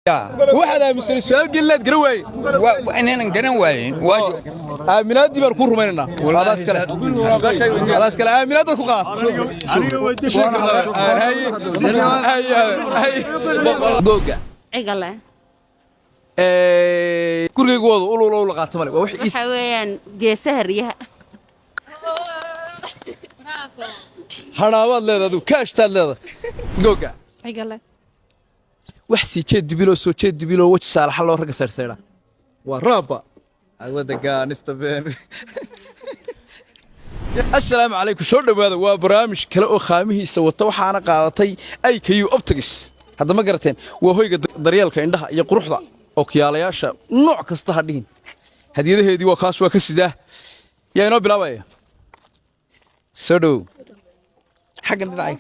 واحد من السؤال قلت قروي وأنا قروي آمنات دي بنكون رمينا خلاص كلام خلاص كلام آمنات كوكا هاي جوجا عقله كل جواد قولوا قاتمله وحيس حويان جسهريها هراواد leedahay kaash taad leedahay googa عقله waxsi jeed bilo soo jeed bilo waj saalax loo rag saarsaara waa raaba wada gaanista been assalaamu alaykum soo dhawaada waa barnaamij kale oo qaamihiisa wata waxaana qaadatay IKU Optics hadda ma garateen waa hoyga daryeelka indhaha iyo quruxda oo kiyaalayaasha nooc kasta hadhiin hadiyadaheedii waa kaas waa ka sidaa yaa inoo bilaabaya soo dhaw حقنا داعي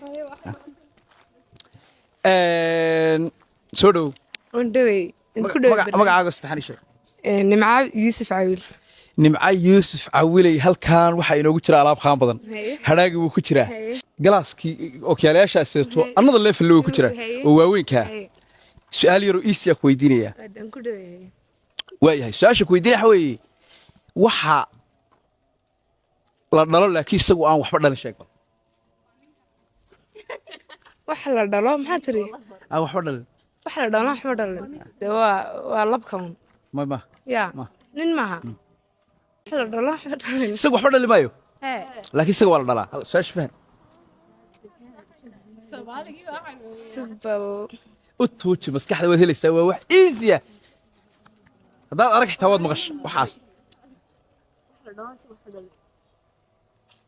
سودو وندوي magacaaga saxan isha نمعة يوسف عويل nimca Yuusuf Cawilay halkaan waxa inoogu jira alaab qaan badan hadaagi wuu ku jira galaaskii oo kiyaalayaasha seeto anada level wuu ku jira oo waaweynka su'aal yar oo easy ku weydiinaya waayahay su'aasha ku weydiinaya waxa la dhalo laakiin isagu aan waxba dhalin sheego waxa la dhalo maxaa tiri aan waxba dhalin waxa la dhalo waxba dhalin waa labkan ma ya nin maaha waxa la dhalo waxba dhalin isagu waxba dhalin maayo laakiin isagu waa la dhalaa su'aasha fahan subaw u tuuji maskaxda wad helaysaa waa wax easy hadaad arag xitaa wad maqasho waxaas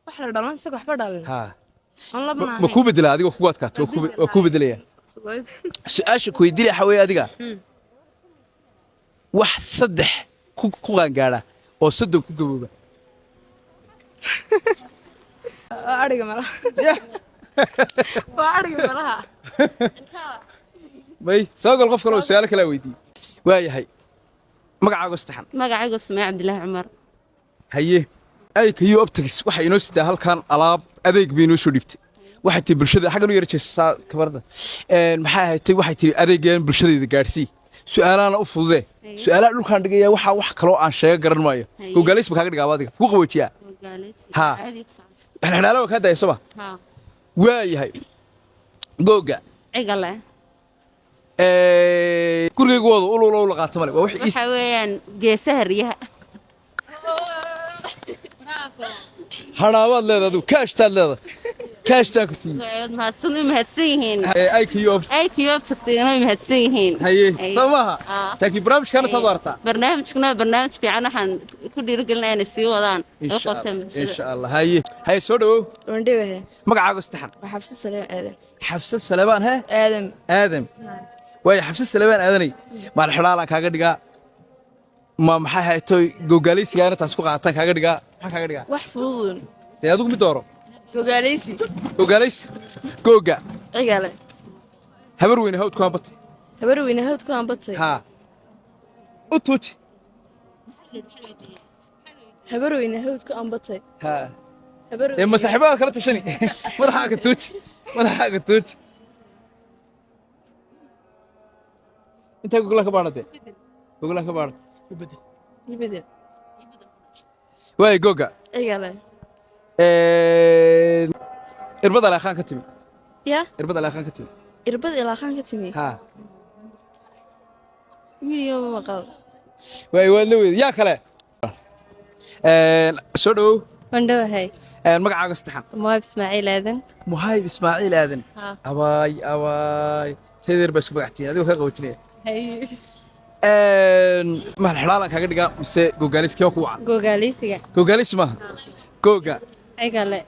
waxa la dhalo isaga waxba dhalin ha والله ما كوب بدلا adiga ku adkaato waa ku beddelaya su'aasha ku weydiinay waxa weey adiga wax saddex ku qaangaara oo saddex ku gabooba ariga malaha waa ariga malaha may soo qof kale oo su'aal kala weydiin waayahay magacaaga saxan magacaygu Ismaaciil Cabdullaahi Cumar haye IKU Optics waxa inoo sitaa halkan alaab adeeg bay inoo soo dhibtay waxay tii bulshada xagan u yar jeesaa kabarda maxay ahayd waxay tii adeegan bulshada gaarsii su'aalaana u fududee su'aalaha dhulkaan dhigaya waxa wax kale oo aan sheega garan maayo googaleys kaaga dhigaa adiga ku qaboojiya ha xanaalo ka dayso ha waayahay googa عقله guriga wada ulu qaatamale waa wixii حويان جسهريها haraawad leedahay kaash taad leedahay kaash taad ku tii mahadsanyihiin IKU tagtayna mahadsanyihiin haye samaha laakiin barnaamijkana soo warta barnaamij fiican waxaan ku dhiirigelinayaa inay sii wadaan insha Allah haye soo dhaw wandhowe magacaaga saxan xabsi salaam aadan xabsi salaam aadan way xabsi salaam aadanay maal xiraalan kaaga dhigaa ma maxay haytay googaaleysigaana taas ku qaatan kaaga dhigaa maxaa kaaga dhigaa wax fudud ee adigu mid dooro gogaaleysi googa cigale habar weyn hawd ku ambatay ha u tuuji habar weyn hawd ku ambatay ha ee masaaxiibada kala tashani madaxaaga tuuji inta google ka baarade يبدأ واي جوجا عقله إربط على خان كتمي يا إربط على خان كتمي إربط إلى خان كتمي ها ويليام مقال واي ولوي يا كلا سودو وندوه هاي مقعد استحن مهيب إسماعيل آذن أواي تدير بس بقعتي هذا هو قوتني هاي ما الحلال كاga dhiga mise googaliski ku wacan googaalis ma googa عقله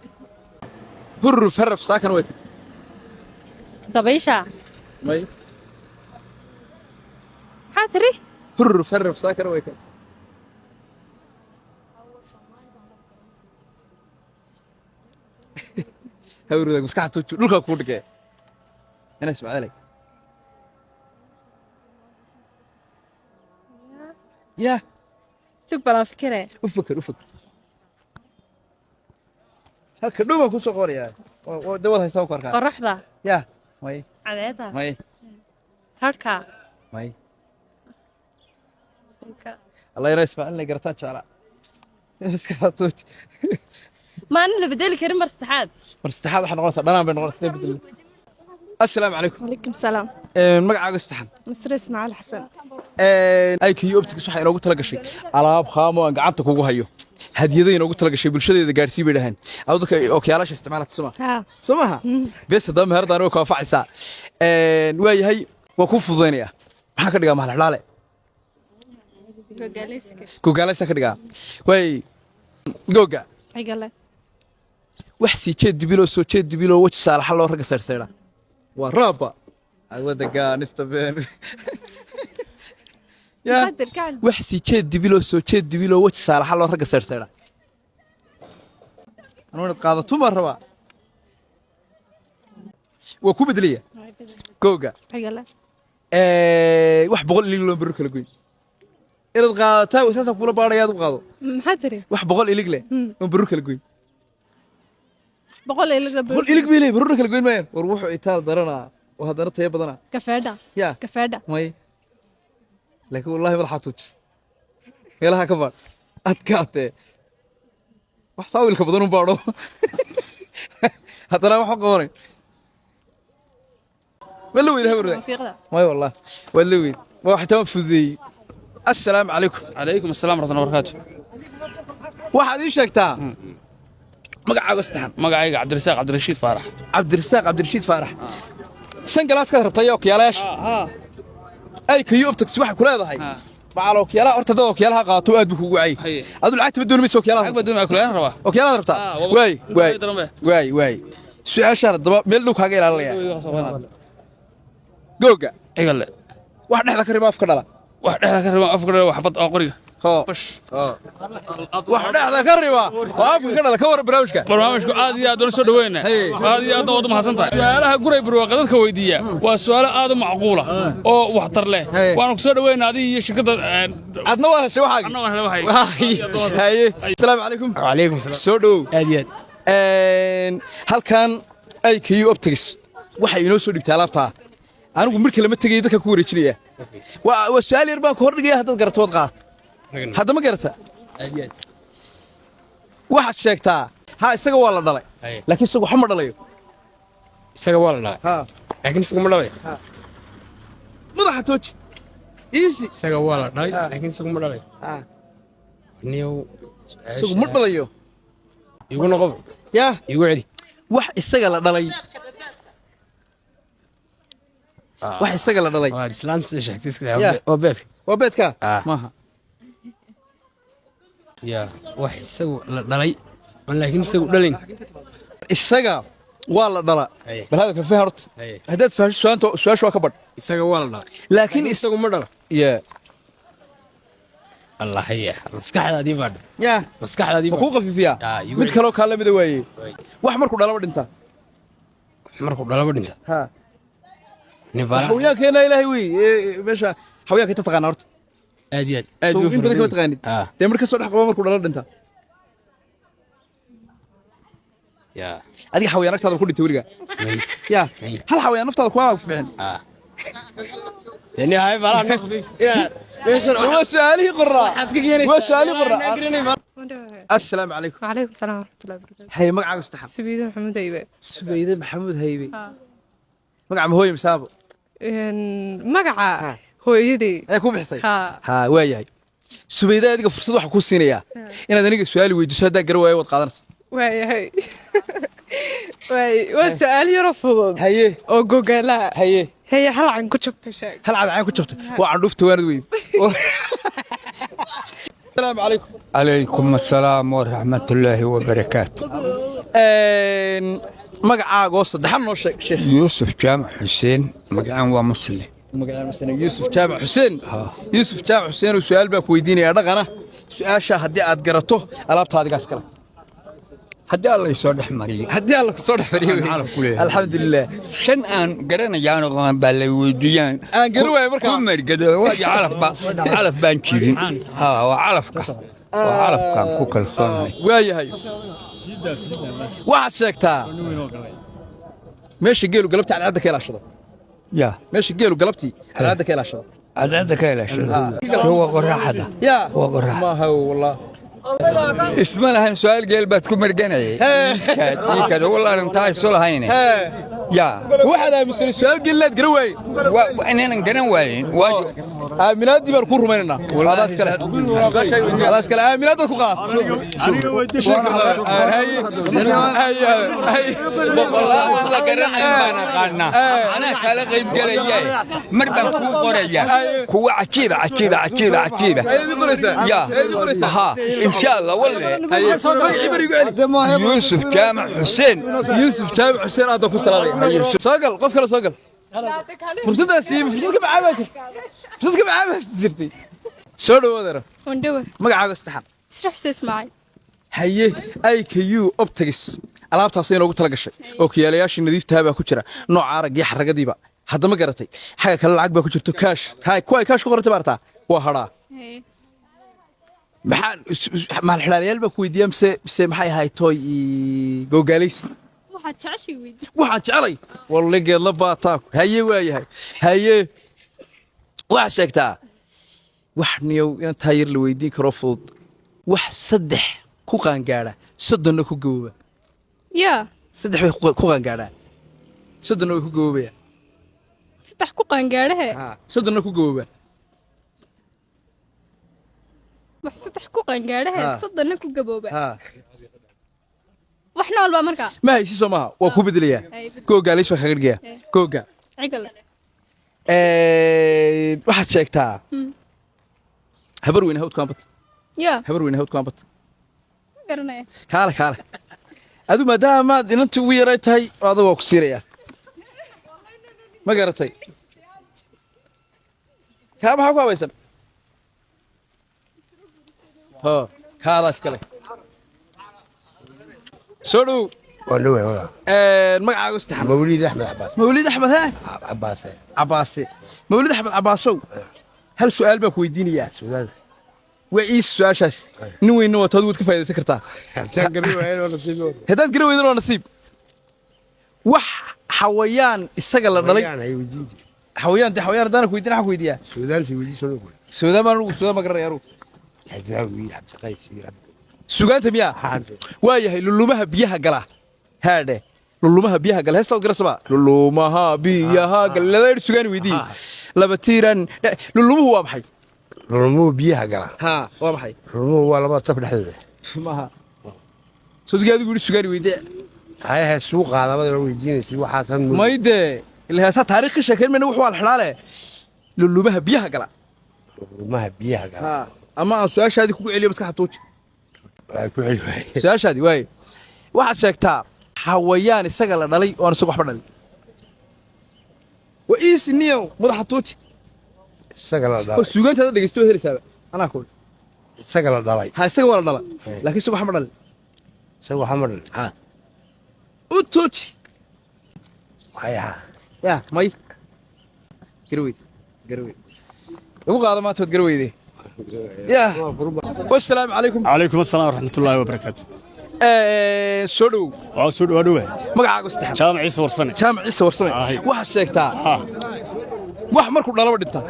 hurru faraf saakan way dabaysha may xatri hurru faraf saakan way hawrida maskaxda dhulka ku dhigay ina ismaaciilay يا سوق بلا فكرة افكر هكا دوما كو سو قوريا دول هيسو كوركا قرحدا يا ماي عديدا ماي هركا ماي الله يريس فعلنا قرطات شعلا بس كاتوت ما أنا اللي بديل كريم مرستحاد مرستحاد waxaan noqonaysaa dhanaan bay noqonaysaa bedel assalaamu calaykum عليكم السلام magacaaga istaxan مصر اسماعيل حسن ay kiyo optics waxa inoogu tala gashay alaab qaamo aan gacanta kugu hayo hadiyada inoogu tala gashay bulshadeeda gaarsii bay dhahan awdka okiyaalasha isticmaalata suma ها sumaha bes dam herdan way ka faacaysaa waa yahay waa ku fududeynaya maxaa ka dhigaa mahal xalaale ku gaalaysa ka dhigaa way googa عقلة wax si jeed dibilo soo jeed dibilo waj saalax loo raga saarsaara waa raaba wada gaanista been ya قدر كان wax si jeed dibilo soo jeed dibilo waj saalax loo raga saarsaara anoo qaadato ma raba waa ku bedeliya googa عقلة wax boqol ilig loo baro kala goyn inaad qaadataa wasaasa kula baarayaad u qaado محاتري wax boqol ilig leh oo baro kala goyn بقول لك boqol ilig bay leeyahay baro kala goyn maayaan war wuxuu itaal daranaa oo haddana tayo badana كفاده ya كفاده may laakiin wallahi madaxa tuujis meelaha ka baadh adkaatee wax saawilka badan u baadho haddana wax u qabanay ma la weydaha warda رفيقه may wallah waa la weyd waa xitaa fududeeyey assalaamu calaykum عليكم السلام ورحمة الله وبركاته waxaad ii sheegtaa magacaaga istaxan magacayga cabdirasaaq cabdirashiid faarax cabdirasaaq cabdirashiid faarax san galaaskaad rabtay okiyaalayaasha ay kayo optics waxay ku leedahay macal okiyaalaha horta dad okiyaalaha qaato aad buu kugu wacay Haye. adu lacagta ma doonayso okiyaalaha xag badan akulaan rabaa okiyaalaha rabtaa waa- waay waay daranbe. waay waay su'aashaan daba meel dhow kaaga ilaalinaya googa igale wax dhexda ka riba afka dhala wax dhexda ka raba afka wax bad oo qoriga ho bash wax dhexda ka riba oo afka ka dhala ka war barnaamijka barnaamijku aad iyo aad ula soo dhaweynaa Haye. aad iyo aad wada mahadsan tahay su'aalaha guray barwaaqo dadka weydiiya waa su'aalo aad u macquula oo waxtar leh Haye. waanu ku soo dhaweynaa adiga iyo shirkadda adna waa heshay waxaaga anna waan helay haye assalaamu calaykum وعليكم السلام soo dhow اديات halkan ay kayo optics waxay inoo soo dhigtay alaabtaa anigu markii lama tegay dadka ku wareejinaya waa su'aal yar baan ku hordhigaya haddaad garato wad qaad hadda ma garata اديات waxaad sheegtaa ha isaga waa la dhalay Haye. laakiin isagu waxa ma dhalayo isaga waa la dhahay ha laakiin isagu ma dhalay madaxa tooji easy isaga waa la dhahay laakiin isagu ma dhalay ha niyow isagu ma dhalayo igu noqo yaa igu celi wax isaga la dhalay wax isaga la dhalay waa islaanta sida sheegtay iska Yeah. oo beedka waa beedka Ah. maaha yaa wax isagu la dhalay aan laakiin isagu dhalin isaga waa la dhala Haye. bal hadalka fahar horta Haye. haddaad fahasho su'aasha waa ka badh isaga waa la dhalay laakiin laakiin isagu ma dhalo yaa allah haya maskaxdaadii baa dhan yaa maskaxdaadii ma baa kuu qafiifiyaa Ah, igu mid celi. kaloo kaa lamida waaye wax markuu dhalaba dhinta markuu dhalaba dhinta ha nin faalax xawayaankeena ilaahay wey meesha xawayaanka inta taqaana horta aad iyo aad soo buu in badan kama fara taqaanid ah dee mar kasoo dhex qaba markuu dhala dhinta yaa adiga xawayaan agtaada ku dhintay weliga may yaa May. hal xawayaan naftaada kuma ficin ah yani hay faalax noqday yaa meeshan waa su'aalihii qoraa waxaad ka keenaysaa waa su'aalihii qoraa assalaamu calaykum وعليكم السلام ورحمه الله وبركاته haye magacaaga istaxan سبيد محمد ايبه subayde maxamuud haybe ها magaca mahooye misaabo مقعه ها. hooyadii ayaa ku bixisay ها ha waa yahay subayde adiga fursad waxa kuu siinayaa inaad aniga su'aali weydiiso haddaa gara waayo waad qaadanaysa waayahay waa su'aal yaro fudud haye oo gogolaa haye heye halcan ku jabta sheeg hal cadcaan ku jabtay waa candhuufta waanad weyd السلام عليكم عليكم السلام ورحمة الله وبركاته magacaaga oo saddexan noo sheeg sheekh يوسف جامع حسين مقعان ومسلم magacaaga masana yuusuf jaamac xuseen yuusuf jaamac xuseen oo su'aal baa ku weydiinaya dhaqana su'aasha haddii aad garato alaabta adigaas kala هدي الله يصلح مريم haddii alla ku soo dhex fariyo Aan ku leeyahay. alxamdulilah شن أن قرنا جانا قام بالويديان aan gari waayo markaa كمر قدر واجي علف بانشيرين ها وعلفك وعلفك كوكل صنعي waayahay waxaad sheegtaa meesha geelu galabtii cadcadda ka ilaashado يا meesha geelu galabtii cadcadda ka ilaashado عدد كيلة هو قراحة يا وقراحة ما هو والله اسم لها سؤال قلبها تكون مرقنة كذا والله أنا متعايش سؤال هيني يا واحد من السؤال قال لا تقروي وأنا نقنوي آمنات دي بنكون رمينا هذا اسكال هذا اسكال آمنات الكوكا هاي والله الله قرنا أنا خالق غيب جلية مربى كو قرية كو عجيبة عجيبة عجيبة عجيبة يا ها إن شاء الله والله يوسف جامع حسين هذا كو سلالي صقل قف كلا صقل فرصتها سيب فرصتك بعابس زرتي سولو ودرا وندوه magacaaga saxan isra xuseen ismaaciil haye IKU Optics alaabtaas in loogu tala gashay oo kiyaalayaasha nadiifta baa ku jira nooc arag iyo xaragadiiba hadda ma garatay xaga kale lacag baa ku jirto cash hay kuwa cash ku qortay baarta waa haraa maxaan maal xilaalyaal baa ku weydiiyay mise maxay ahayd toy googaalays waxaad jeceshay weydii waxaan jecelay wallahi geed la baataa haye waayahay haye waxa sheegtaa wax niyow in taayir la weydiin karo fudud wax saddex ku qaangaara soddonna ku gooba yaa saddex way ku qaangaara soddonna way ku goobaya saddex ku qaangaarahe ha soddonna ku gooba wax saddex ku qaangaarahe soddonna ku gabooba ha wax nool baa markaa ma haysi Soomaha waa ku bedelayaa googaalays baa kaga dhigaya googa cigal waxaad sheegtaa habar weyn hawd kaambat yaa habar weyn hawd kaambat garanaya kaale adu maadaama inantu ugu yaray tahay adiga waa ku siiraya ma garatay kaa maxaa ku habaysan ho kaadaas kale soo dhow ودوه والله magacaaga istaxan موليد احمد عباس mawlid axmed haa عباس mawlid axmed cabaasow hal su'aal baa ku weydiinayaa سودان waa ii su'aashaas nin weyn waa tood ka faa'iideysan kartaa haddaad garan weydana waa nasiib wax xawayaan isaga la dhalay xawayaan haddaan ku weydiin waxa ku weydiiyaa سودان سيودي سنو suudaan baan ugu suudaan ma garanaya anugu حجاوي عبد القيس sugaanta miyaa waa yahay lulumaha biyaha gala haadhe lulumaha biyaha gala heestaad garasaba lulumaha biyaha gala ladeer sugaan weydii laba tiiran lulumuhu waa maxay رمو بيها قلا ها waa maxay رمو ولا ما تفرح هذا maaha sodigaadu guri sugaan weydii هاي السوق هذا ما ويدين سي وحسن mayde ilaa heesa taariikh sheekeen meena wuxuu alxalaale lulumaha biyaha gala ما بيها قلا ha ama aan su'aashaadii kugu celiyo maskaxda tuuji لا كحل su'aashaadii waay waxaad sheegtaa xawayaan isaga la dhalay oo aan isaga waxba dhalin waa iisniyo madaxa tuuji سجل oo داي suugaantaada dhageysto helaysaaba anaa ku سجل داي ha isaga waa la dhala laakiin isaga waxba dhalin سوى محمد ha u tuuji هاي ya may garweyd ugu qaada maanta waad garweyde ya wassalaamu calaykum عليكم السلام ورحمة الله وبركاته. soo dhow عصور ودوه. magacaaga istaxan شام عيسى ورسنة. jaamac ciise warsame waxaad sheegtaa wax markuu dhalaba dhinta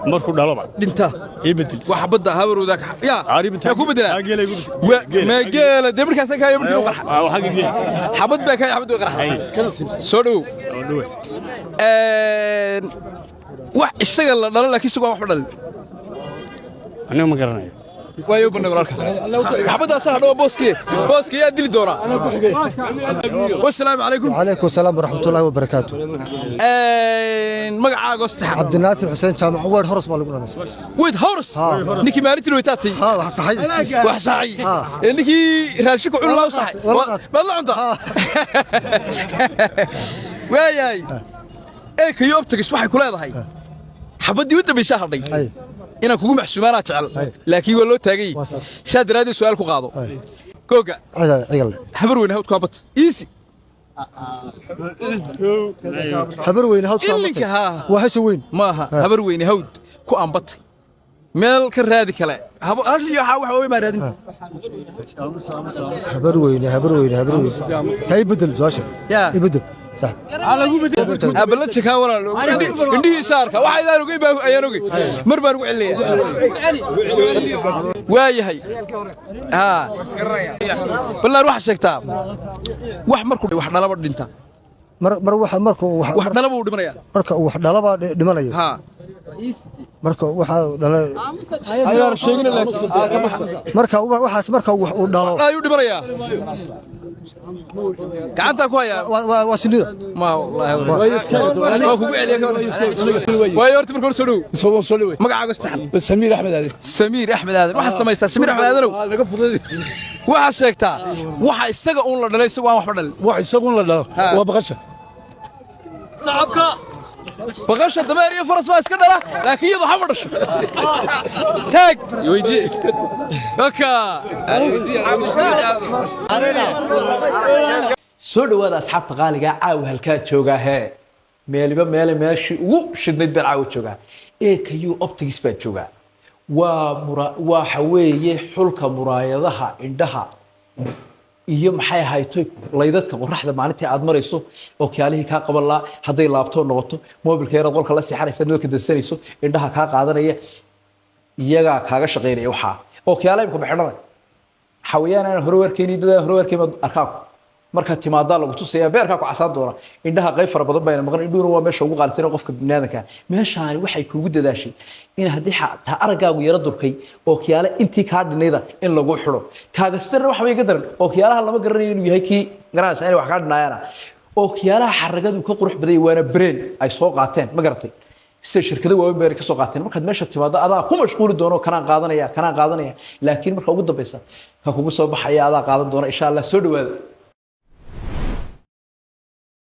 مركو دلبا. dhinta يبدل. wax badda habarooda ya عارف yaa ku bedela هاجيلا يقول. ma geela dee markaas ka yaabti u qarxa وحاجة جيل. xabad baa ka xabad u qarxa soo dhow ودوه. wax isaga la dhalo laakiin isaga waxba dhalin أنا ما قرناه. waayo banay walaalka xabadaas hadhow booskii yaa dili doona wassalaamu calaykum وعليكم السلام ورحمة الله وبركاته. magacaaga istaxan عبد الناصر حسين جامع وين هرس مالك ناس. weyd hawrs ninkii maalintii weytaatay ها صحيح. wax saxay ninkii raashinku cun loo saxay baad la cunta waayay kayo optics waxay ku leedahay xabadii u dambaysaa hadhay inaan kugu maxsuumaanaa jecel laakiin waa loo taagay saa daraaddeed su'aal ku qaado googa عيال. habar weyn hawd kaabat easy حبر وين هاد ilinka haa وهش وين. maaha habar weyne hawd ku ambatay meel ka raadi kale haliyo waxa way ma raadin حبر وين. تاي بدل زاشر. يا. يبدل. صح abala jakaa walaal indhihii saarka waxa idaan ogay baa ayaan ogay mar baan ugu celiyaa waayahay ha ballan waxa sheegtaa wax markuu wax dhalaba dhinta mar waxa markuu wax dhalaba uu dhimanaya marka wax dhalaba dhimanayo ha marka waxa dhalay ayaan sheegin marka waxaas marka wax uu dhalo ayuu dhimanaya gacanta ku haya waa sinida ma wallahi waa kugu celiyaa way horta markuu soo dhow magacaaga saxan samiir axmed aadan samiir axmed aadan waxa samaysaa samiir axmed aadan laga fuday waxa sheegtaa waxa isaga uu la dhalay isagu aan waxba dhalin wax isagu la dhalo waa baqasha صعبك بغش الدمار يا فرس ما اسكندرة لكن يضو حمر تاج يويدي اوكا soo dhawaada asxaabta qaaliga caaw halkaa joogaa hee meeliba meeshii ugu shidnayd baan caaw joogaa AKU Optics baan joogaa waxa weeye xulka muraayadaha indhaha iyo maxay ahayto laydadka qorraxda maalintii aad marayso oo kaalihii ka qaban la haday laabto noqoto mobilkeena qolka la sixaraysa nalka dansanayso indhaha ka qaadanaya iyaga kaaga shaqeynaya waxa oo kaalihii baxdhanay xawayaan aan hore arkaa marka timaada lagu tusaya beerka ku casaan doona indhaha qayb fara badan bayna maqan indhuuna waa meesha ugu qaalisan qofka bini'aadanka meeshaan waxay kuugu dadaashay in hadii ta aragaagu yara durkay oo kiyaale intii ka dhinayda in lagu xiro kaaga sirna wax bay ka daran oo kiyaalaha lama garanayo inuu yahay ki garaash ay wax ka dhinaayana oo kiyaalaha xaragadu ka qurux baday waana brand ay soo qaateen ma garatay si shirkada waaweyn bay ka soo qaateen markaad meesha timaado adaa ku mashquuli doono kana qaadanaya laakiin marka ugu dambaysa ka kugu soo baxaya adaa qaadan doona insha Allah soo dhawaada